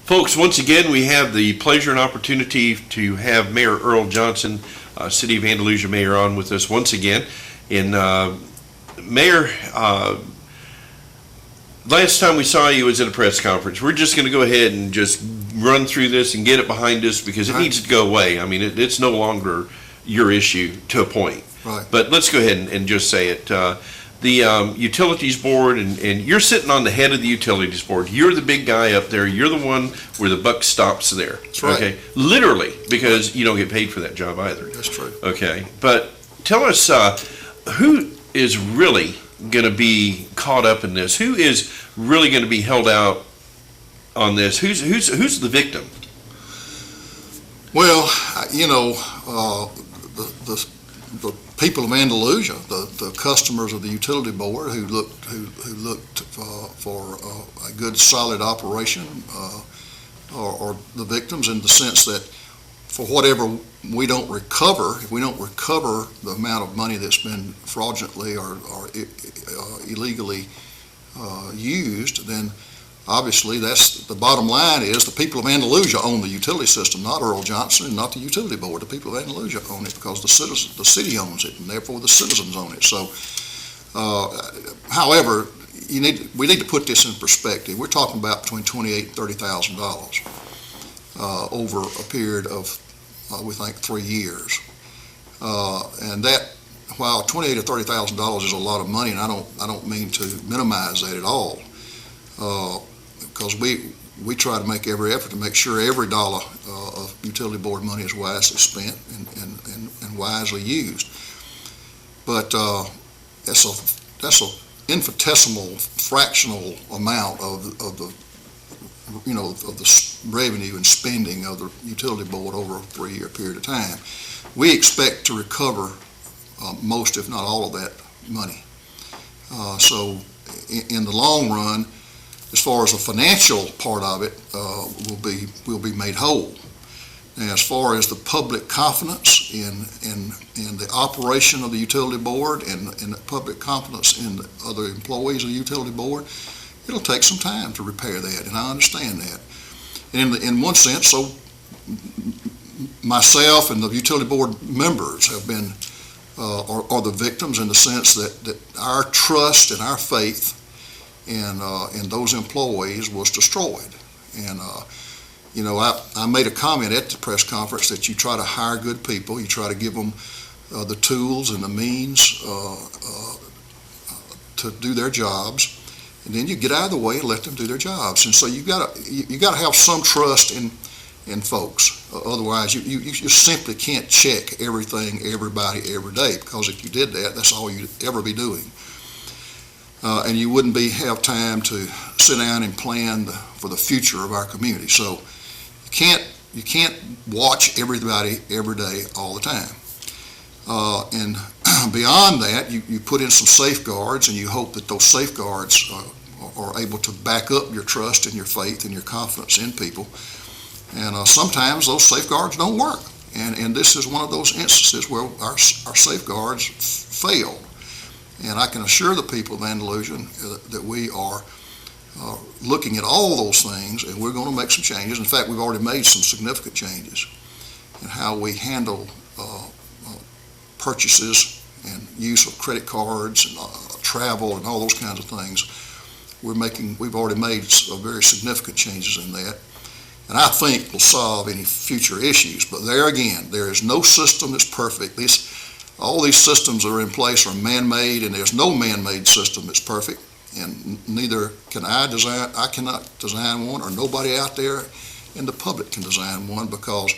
Folks, once again, we have the pleasure and opportunity to have Mayor Earl Johnson, City of Andalusia Mayor, on with us once again. And Mayor, last time we saw you was at a press conference. We're just going to go ahead and just run through this and get it behind us because it needs to go away. I mean, it's no longer your issue to a point. Right. But let's go ahead and just say it. The Utilities Board, and you're sitting on the head of the Utilities Board. You're the big guy up there. You're the one where the buck stops there. That's right. Okay, literally, because you don't get paid for that job either. That's true. Okay, but tell us who is really going to be caught up in this? Who is really going to be held out on this? Who's the victim? Well, the people of Andalusia, the customers of the utility board who looked for a good solid operation, are the victims in the sense that for whatever we don't recover, if we don't recover the amount of money that's been fraudulently or illegally used, then obviously that's the bottom line is the people of Andalusia own the utility system, not Earl Johnson and not the utility board. The people of Andalusia own it because the city owns it, and therefore the citizens own it. So, however, we need to put this in perspective. We're talking about between $28,000 and $30,000 over a period of, we think, 3 years, and that. While $28,000 or $30,000 is a lot of money, and I don't mean to minimize that at all. Because we try to make every effort to make sure every dollar of utility board money is wisely spent and wisely used. But that's a infinitesimal, fractional amount of the revenue and spending of the utility board over a 3-year period of time. We expect to recover most, if not all, of that money. So in the long run, as far as the financial part of it, will be made whole. Now, as far as the public confidence in the operation of the utility board and the public confidence in the other employees of the utility board, it'll take some time to repair that, and I understand that. And in one sense, so myself and the utility board members have been are the victims in the sense that our trust and our faith in those employees was destroyed. And I made a comment at the press conference that you try to hire good people, you try to give them the tools and the means to do their jobs, and then you get out of the way and let them do their jobs. And so you got to have some trust in folks. Otherwise, you simply can't check everything, everybody, every day, because if you did that, that's all you'd ever be doing. And you wouldn't have time to sit down and plan for the future of our community. So you can't watch everybody every day all the time. And beyond that, you put in some safeguards, and you hope that those safeguards are able to back up your trust and your faith and your confidence in people. And sometimes those safeguards don't work. And this is one of those instances where our safeguards failed. And I can assure the people of Andalusia that we are looking at all those things, and we're going to make some changes. In fact, we've already made some significant changes in how we handle purchases and use of credit cards and travel and all those kinds of things. We've already made very significant changes in that. And I think will solve any future issues. But there again, there is no system that's perfect. All these systems that are in place are man-made, and there's no man-made system that's perfect. And neither can I cannot design one, or nobody out there in the public can design one, because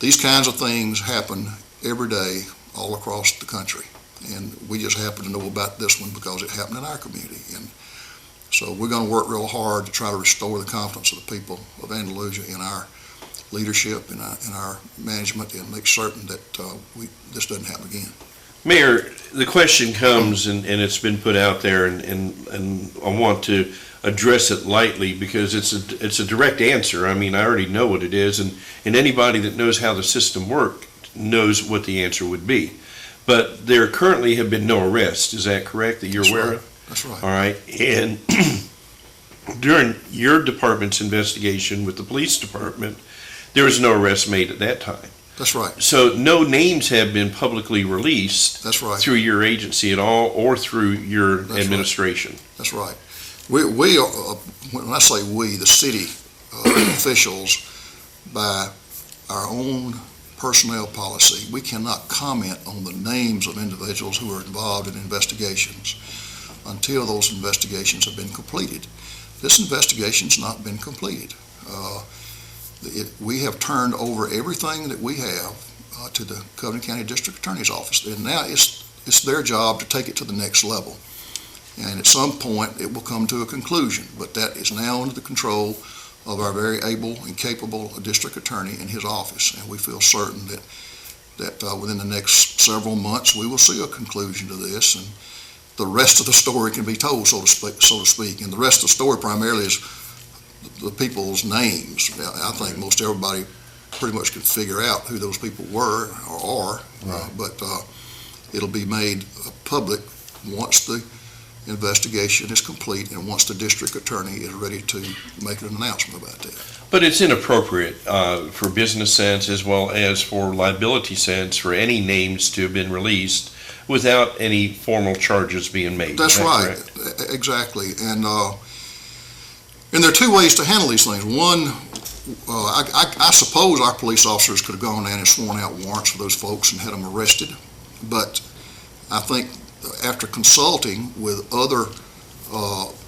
these kinds of things happen every day all across the country. And we just happen to know about this one because it happened in our community. And so we're going to work real hard to try to restore the confidence of the people of Andalusia in our leadership and our management, and make certain that this doesn't happen again. Mayor, the question comes, and it's been put out there, and I want to address it lightly because it's a direct answer. I mean, I already know what it is, and anybody that knows how the system works knows what the answer would be. But there currently have been no arrests. Is that correct, that you're aware of? That's right. All right. And during your department's investigation with the police department, there was no arrest made at that time. That's right. So no names have been publicly released That's right. through your agency at all or through your That's right. administration. That's right. We when I say we, the city officials, by our own personnel policy, we cannot comment on the names of individuals who are involved in investigations until those investigations have been completed. This investigation's not been completed. We have turned over everything that we have to the Covington County District Attorney's Office, and now it's their job to take it to the next level. And at some point, it will come to a conclusion, but that is now under the control of our very able and capable district attorney in his office, and we feel certain that within the next several months, we will see a conclusion to this, and the rest of the story can be told, so to speak. And the rest of the story primarily is the people's names. I think most everybody pretty much can figure out who those people were or are, Right. But it'll be made public once the investigation is complete and once the district attorney is ready to make an announcement about that. But it's inappropriate for business sense as well as for liability sense for any names to have been released without any formal charges being made. That's Is that right, correct? exactly. And there are two ways to handle these things. One, I suppose our police officers could have gone in and sworn out warrants for those folks and had them arrested. But I think after consulting with other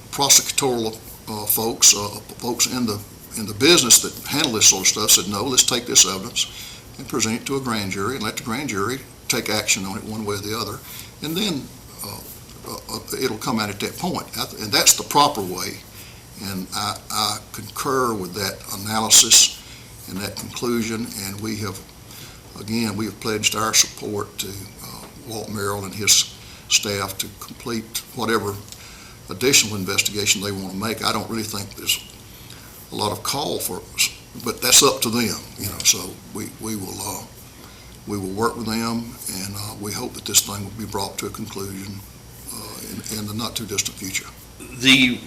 prosecutorial folks, folks in the business that handle this sort of stuff, said, no, let's take this evidence and present it to a grand jury and let the grand jury take action on it one way or the other. And then it'll come out at that point. And that's the proper way. And I concur with that analysis and that conclusion. And we have pledged our support to Walt Merrill and his staff to complete whatever additional investigation they want to make. I don't really think there's a lot of call for us, but that's up to them, so we will work with them, and we hope that this thing will be brought to a conclusion in the not too distant future. The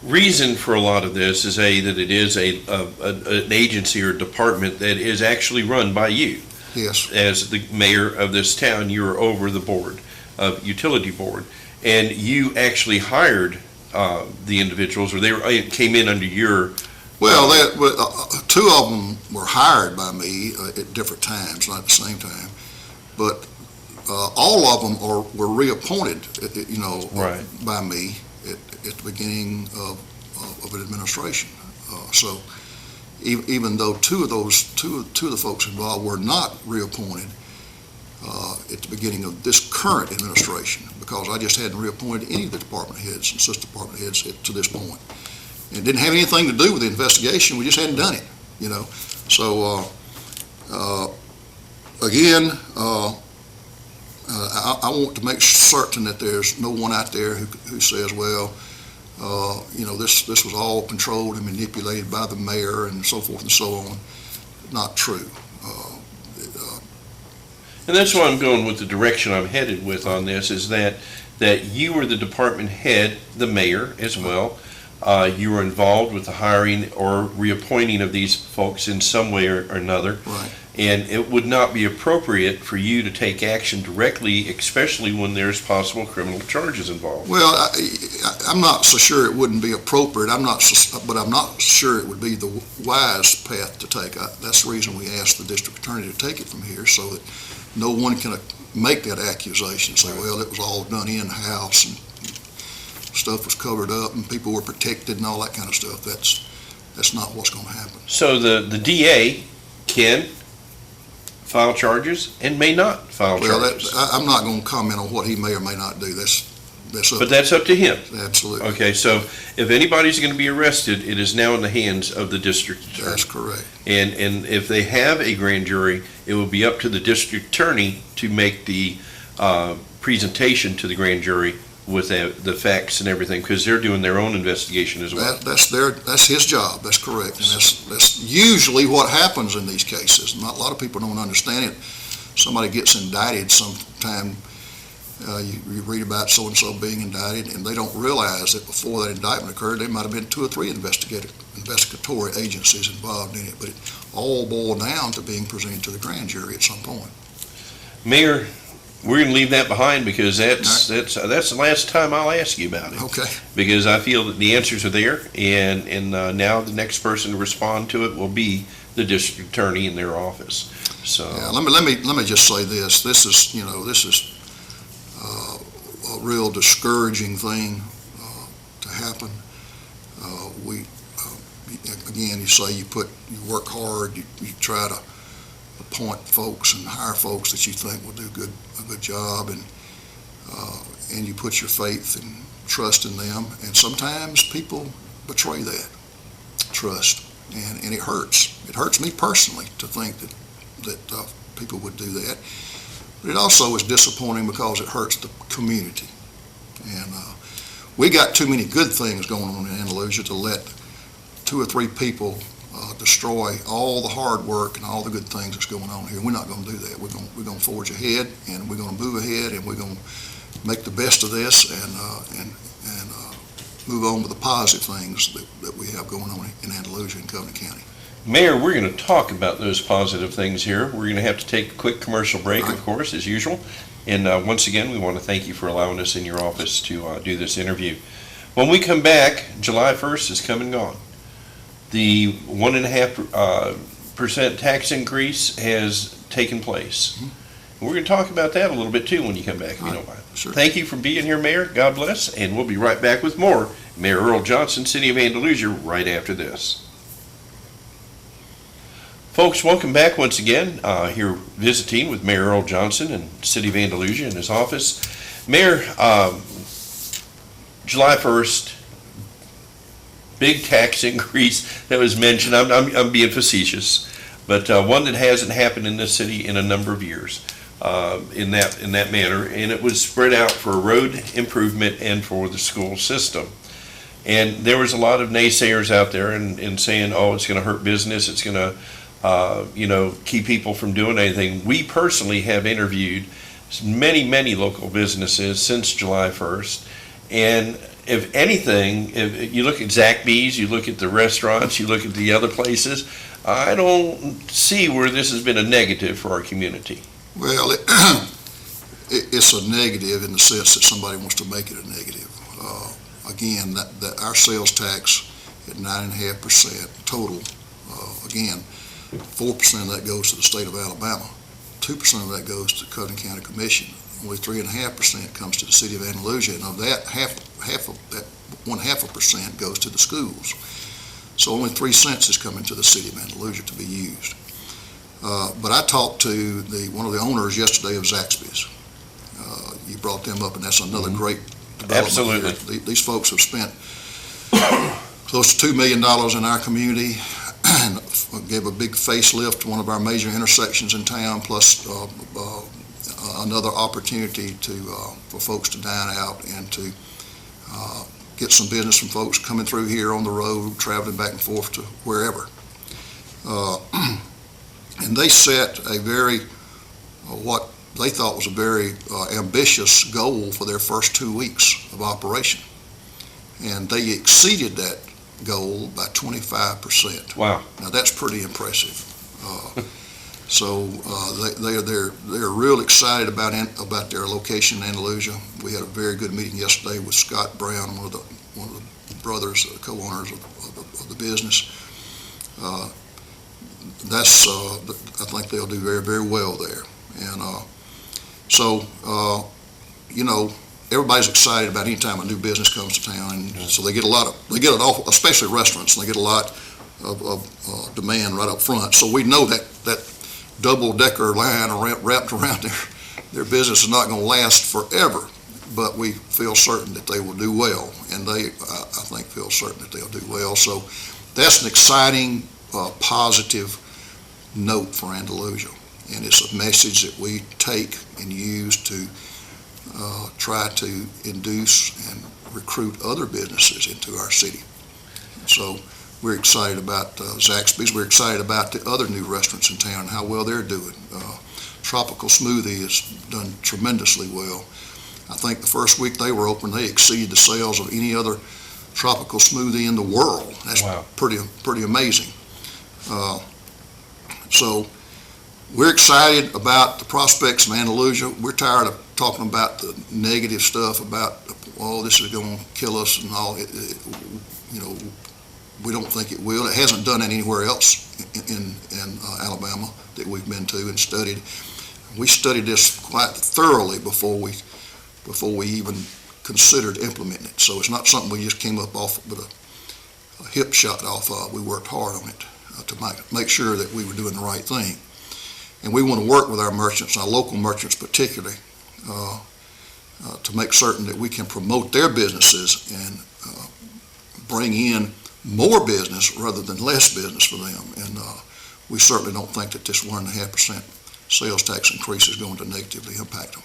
reason for a lot of this is that it is an agency or department that is actually run by you. Yes. As the mayor of this town, you are over the board of utility board, and you actually hired the individuals, or they came in under your. Well, two of them were hired by me at different times, not at the same time, but all of them were reappointed, Right. by me at the beginning of an administration. So even though two of the folks involved were not reappointed at the beginning of this current administration, because I just hadn't reappointed any of the department heads and assistant department heads to this point. And it didn't have anything to do with the investigation. We just hadn't done it, So, again, I want to make certain that there's no one out there who says, well, this was all controlled and manipulated by the mayor and so forth and so on. Not true. And that's why I'm going with the direction I'm headed with on this, is that you were the department head, the mayor as well. You were involved with the hiring or reappointing of these folks in some way or another. Right. And it would not be appropriate for you to take action directly, especially when there's possible criminal charges involved. Well, I'm not so sure it wouldn't be appropriate. But I'm not sure it would be the wise path to take. That's the reason we asked the district attorney to take it from here, so that no one can make that accusation and say, well, it was all done in-house and stuff was covered up and people were protected and all that kind of stuff. That's not what's going to happen. So the DA can file charges and may not file charges. I'm not going to comment on what he may or may not do. That's up. But that's up to him. Absolutely. Okay, so if anybody's going to be arrested, it is now in the hands of the district attorney. That's correct. And if they have a grand jury, it will be up to the district attorney to make the presentation to the grand jury with the facts and everything, because they're doing their own investigation as well. That's his job. That's correct. And that's usually what happens in these cases. Not a lot of people don't understand it. Somebody gets indicted sometime You read about so-and-so being indicted, and they don't realize that before that indictment occurred, there might have been 2 or 3 investigatory agencies involved in it, but it all boiled down to being presented to the grand jury at some point. Mayor, we're going to leave that behind because that's the last time I'll ask you about it. Okay. Because I feel that the answers are there, and now the next person to respond to it will be the district attorney in their office. So Yeah, let me just say this. This is a real discouraging thing to happen. Again, you say you work hard, you try to appoint folks and hire folks that you think will do a good job, and you put your faith and trust in them, and sometimes people betray that trust, and it hurts. It hurts me personally to think that people would do that, but it also is disappointing because it hurts the community, and we got too many good things going on in Andalusia to let 2 or 3 people destroy all the hard work and all the good things that's going on here. We're not going to do that. We're going to forge ahead, and we're going to move ahead, and we're going to make the best of this and move on with the positive things that we have going on in Andalusia and Covenant County. Mayor, we're going to talk about those positive things here. We're going to have to take a quick commercial break, of course, as usual. And once again, we want to thank you for allowing us in your office to do this interview. When we come back, July 1st is come and gone. The 1.5% tax increase has taken place. We're going to talk about that a little bit too when you come back, if you don't mind. Sure. Thank you for being here, Mayor. God bless. And we'll be right back with more Mayor Earl Johnson, City of Andalusia, right after this. Folks, welcome back once again. Here visiting with Mayor Earl Johnson and City of Andalusia in his office. Mayor, July 1st, big tax increase that was mentioned. I'm being facetious, but one that hasn't happened in this city in a number of years in that manner, and it was spread out for road improvement and for the school system. And there was a lot of naysayers out there and saying, oh, it's going to hurt business, it's going to keep people from doing anything. We personally have interviewed many local businesses since July 1st, and if anything, if you look at Zaxby's, you look at the restaurants, you look at the other places, I don't see where this has been a negative for our community. Well, it's a negative in the sense that somebody wants to make it a negative. Again, that our sales tax at 9.5% total, again, 4% of that goes to the state of Alabama, 2% of that goes to Covenant County Commission. Only 3.5% comes to the city of Andalusia, and of that, half of that 0.5% goes to the schools. So only 3 cents is coming to the city of Andalusia to be used. But I talked to one of the owners yesterday of Zaxby's. You brought them up, and that's another great development. Absolutely. These folks have spent close to $2 million in our community and gave a big facelift to one of our major intersections in town, plus another opportunity for folks to dine out and to get some business from folks coming through here on the road, traveling back and forth to wherever. And they set a what they thought was a very ambitious goal for their first 2 weeks of operation. And they exceeded that goal by 25%. Wow. Now that's pretty impressive. So they're real excited about their location in Andalusia. We had a very good meeting yesterday with Scott Brown, one of the brothers, co-owners of the business. I think they'll do very, very well there. And everybody's excited about any time a new business comes to town, and so they get especially restaurants, and they get a lot of demand right up front. So we know that double-decker line wrapped around their business is not going to last forever, but we feel certain that they will do well, and I think feel certain that they'll do well. So that's an exciting, positive note for Andalusia, and it's a message that we take and use to try to induce and recruit other businesses into our city. So we're excited about Zaxby's. We're excited about the other new restaurants in town and how well they're doing. Tropical Smoothie has done tremendously well. I think the first week they were open, they exceeded the sales of any other tropical smoothie in the world. That's Wow. pretty amazing. So we're excited about the prospects of Andalusia. We're tired of talking about the negative stuff about, oh, this is going to kill us and all. We don't think it will. It hasn't done it anywhere else in Alabama that we've been to and studied. We studied this quite thoroughly before we even considered implementing it. So it's not something we just came up off with a hip shot off of. We worked hard on it to make sure that we were doing the right thing. And we want to work with our merchants, our local merchants particularly, to make certain that we can promote their businesses and bring in more business rather than less business for them. And we certainly don't think that this 1.5% sales tax increase is going to negatively impact them.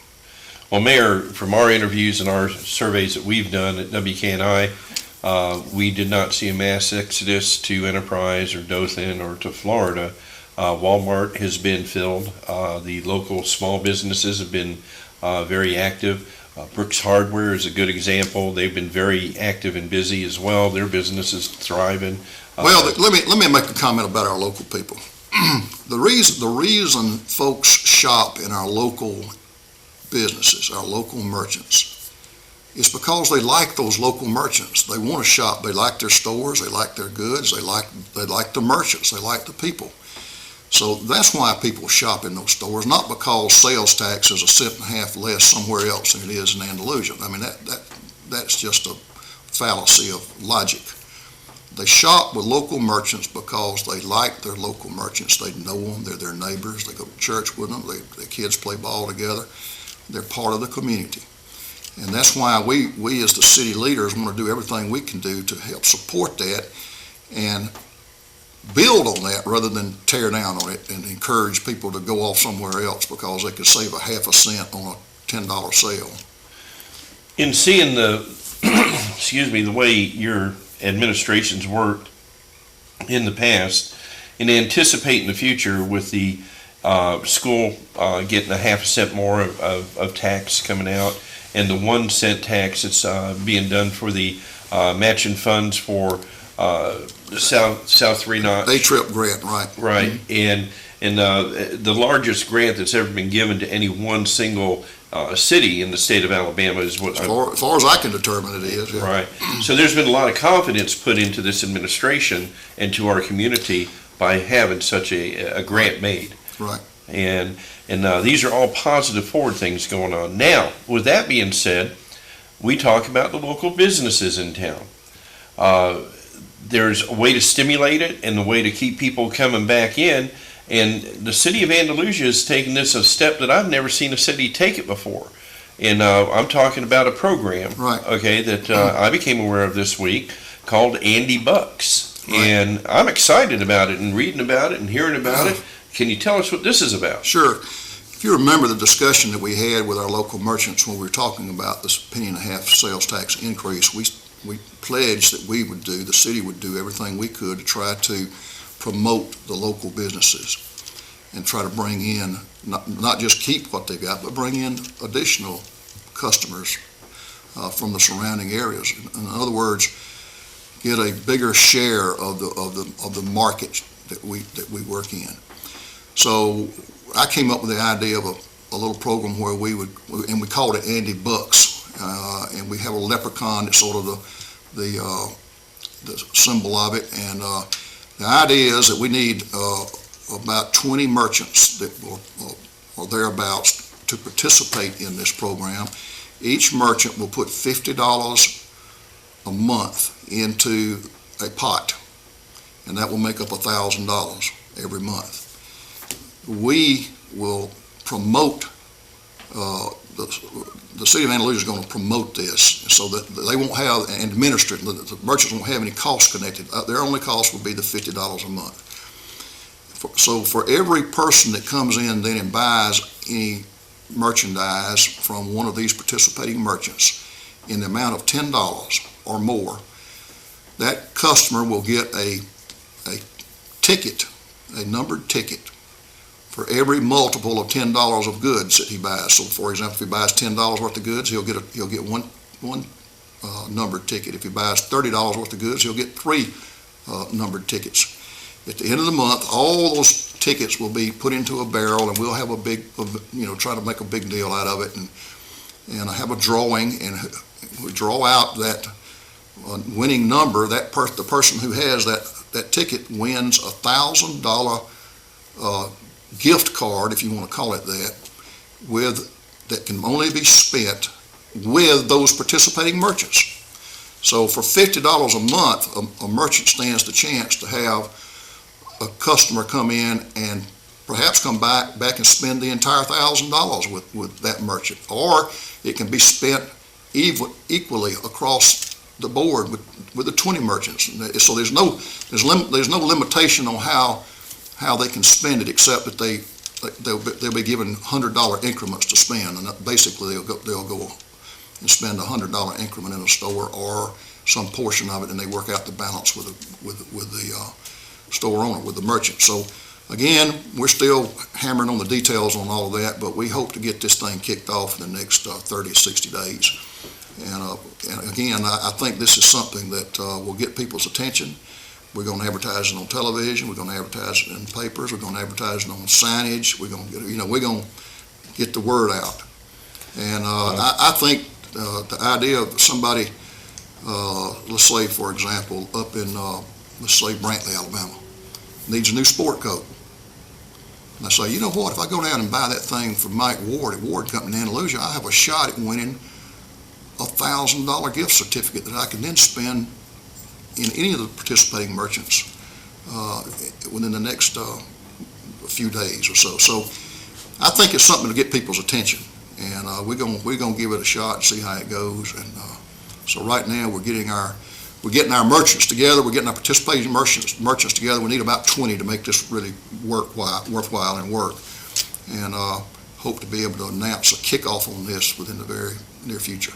Well, Mayor, from our interviews and our surveys that we've done at WKNI, we did not see a mass exodus to Enterprise or Dothan or to Florida. Walmart has been filled. The local small businesses have been very active. Brooks Hardware is a good example. They've been very active and busy as well. Their business is thriving. Well, let me make a comment about our local people. The reason folks shop in our local businesses, our local merchants, is because they like those local merchants. They want to shop. They like their stores. They like their goods. They like the merchants. They like the people. So that's why people shop in those stores, not because sales tax is $1.50 less somewhere else than it is in Andalusia. I mean, that's just a fallacy of logic. They shop with local merchants because they like their local merchants. They know them. They're their neighbors. They go to church with them. Their kids play ball together. They're part of the community. And that's why we as the city leaders want to do everything we can do to help support that and build on that rather than tear down on it and encourage people to go off somewhere else because they could save 0.5 cent on a $10 sale. In seeing the way your administration's worked in the past, and anticipating the future with the school getting 0.5 cent more of tax coming out, and the 1 cent tax that's being done for the matching funds for the South 3 Notch. A-Trip grant, right. Right, Mm-hmm. and the largest grant that's ever been given to any one single city in the state of Alabama is what. As far as I can determine, it is. Yeah. Right. So there's been a lot of confidence put into this administration and to our community by having such a grant made. Right. And these are all positive forward things going on. Now, with that being said, we talk about the local businesses in town. There's a way to stimulate it and the way to keep people coming back in. And the city of Andalusia has taken this a step that I've never seen a city take it before. And I'm talking about a program, right. Okay, that I became aware of this week called Andy Bucks. Right. And I'm excited about it and reading about it and hearing about it. Can you tell us what this is about? Sure. If you remember the discussion that we had with our local merchants when we were talking about this $0.015 sales tax increase, we pledged that the city would do everything we could to try to promote the local businesses and try to bring in, not just keep what they got, but bring in additional customers from the surrounding areas. In other words, get a bigger share of the market that we work in. So I came up with the idea of a little program where we called it Andy Bucks, and we have a leprechaun that's sort of the symbol of it. And the idea is that we need about 20 merchants that or thereabouts to participate in this program. Each merchant will put $50 a month into a pot, and that will make up $1,000 every month. We will promote, the city of Andalusia is going to promote this so that they won't have, and administer it, the merchants won't have any costs connected. Their only cost will be the $50 a month. So for every person that comes in then and buys any merchandise from one of these participating merchants in the amount of $10 or more, that customer will get a ticket, a numbered ticket for every multiple of $10 of goods that he buys. So, for example, if he buys $10 worth of goods, he'll get one numbered ticket. If he buys $30 worth of goods, he'll get three numbered tickets. At the end of the month, all those tickets will be put into a barrel, and we'll have try to make a big deal out of it, and have a drawing, and we draw out that winning number. The person who has that ticket wins $1,000 gift card, if you want to call it that, that can only be spent with those participating merchants. So for $50 a month, a merchant stands the chance to have a customer come in and perhaps come back and spend the entire $1,000 with that merchant. Or it can be spent equally across the board with the 20 merchants. So there's no limitation on how they can spend it, except that they'll be given $100 increments to spend, and basically they'll go and spend a $100 increment in a store or some portion of it, and they work out the balance with the store owner, with the merchant. So again, we're still hammering on the details on all of that, but we hope to get this thing kicked off in the next 30 or 60 days. And again, I think this is something that will get people's attention. We're going to advertise it on television. We're going to advertise it in papers. We're going to advertise it on signage. We're going to get the word out. And I think the idea of somebody, let's say, for example, up in, let's say, Brantley, Alabama, needs a new sport coat. And I say, you know what, if I go down and buy that thing from Mike Ward at Ward Company in Andalusia, I have a shot at winning a $1,000 gift certificate that I can then spend in any of the participating merchants within the next few days or so. So I think it's something to get people's attention, and we're gonna give it a shot and see how it goes. And so right now we're getting our merchants together. We're getting our participating merchants together. We need about 20 to make this really worthwhile and work. And hope to be able to announce a kickoff on this within the very near future.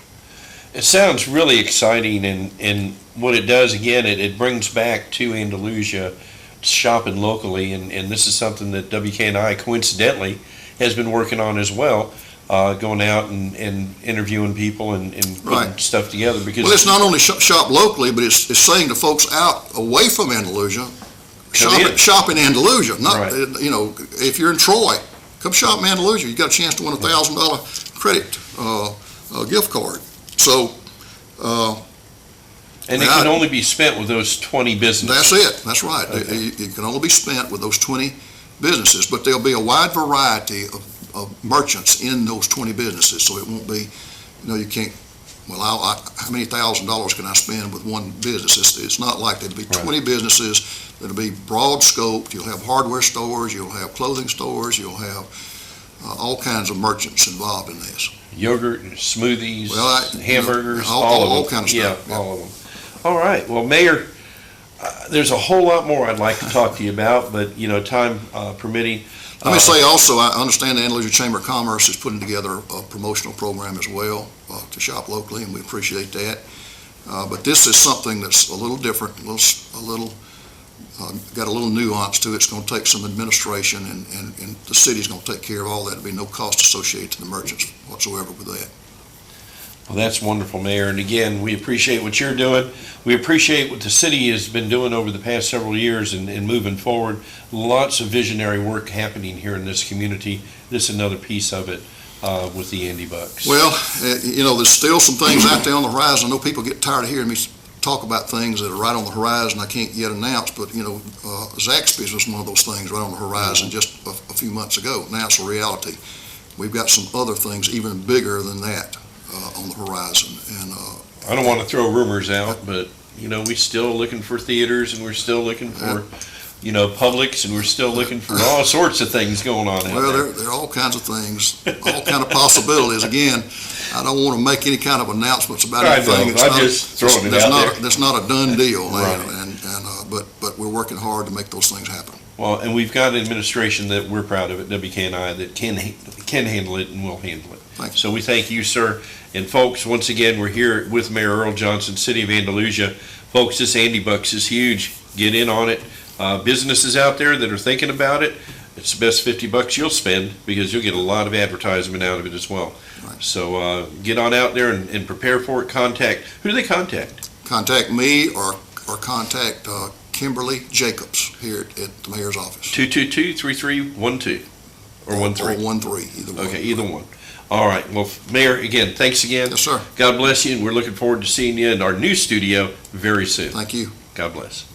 It sounds really exciting, and what it does, again, it brings back to Andalusia shopping locally, and this is something that WKNI coincidentally has been working on as well, going out and interviewing people and putting Right. stuff together. Because Well, it's not only shop locally, but it's saying to folks out away from Andalusia, shop in Andalusia. Not Right. If you're in Troy, come shop in Andalusia. You got a chance to win a $1,000 credit gift card. So. And it can only be spent with those 20 businesses. That's it. That's right. Okay. It can only be spent with those 20 businesses, but there'll be a wide variety of merchants in those 20 businesses. So it won't be, you can't. Well, how many $1,000s can I spend with one business? It's not like that. It'll be 20 businesses. That'll be broad scoped. You'll have hardware stores. You'll have clothing stores. You'll have all kinds of merchants involved in this. Yogurt, smoothies, Well, hamburgers, all of them. all kind of stuff. Yeah, all of them. All right. Well, Mayor, there's a whole lot more I'd like to talk to you about, but, time permitting. Let me say also, I understand the Andalusia Chamber of Commerce is putting together a promotional program as well to shop locally, and we appreciate that. But this is something that's a little different, got a little nuance to it. It's going to take some administration, and the city's going to take care of all that. There'll be no cost associated to the merchants whatsoever with that. Well, that's wonderful, Mayor. And again, we appreciate what you're doing. We appreciate what the city has been doing over the past several years and moving forward. Lots of visionary work happening here in this community. This is another piece of it with the Andy Bucks. Well, there's still some things out there on the horizon. I know people get tired of hearing me talk about things that are right on the horizon I can't yet announce, but, Zaxby's was one of those things right on the horizon just a few months ago. Now it's a reality. We've got some other things even bigger than that on the horizon. And I don't want to throw rumors out, but, we're still looking for theaters, and we're still looking for, Publix, and we're still looking for all sorts of things going on out there. Well, there are all kinds of things, all kind of possibilities. Again, I don't want to make any kind of announcements about anything. I'm just throwing it out there. That's not a done deal, Right. but we're working hard to make those things happen. Well, and we've got an administration that we're proud of at WKNI that can handle it and will handle it. Thanks. So we thank you, sir. And folks, once again, we're here with Mayor Earl Johnson, City of Andalusia. Folks, this Andy Bucks is huge. Get in on it. Businesses out there that are thinking about it, it's the best $50 you'll spend because you'll get a lot of advertisement out of it as well. Right. So get on out there and prepare for it. Who do they contact? Contact me or contact Kimberly Jacobs here at the mayor's office. 222-3312 or 13? Or 13, either one. Okay, either one. All right. Well, Mayor, again, thanks again. Yes, sir. God bless you, and we're looking forward to seeing you in our new studio very soon. Thank you. God bless.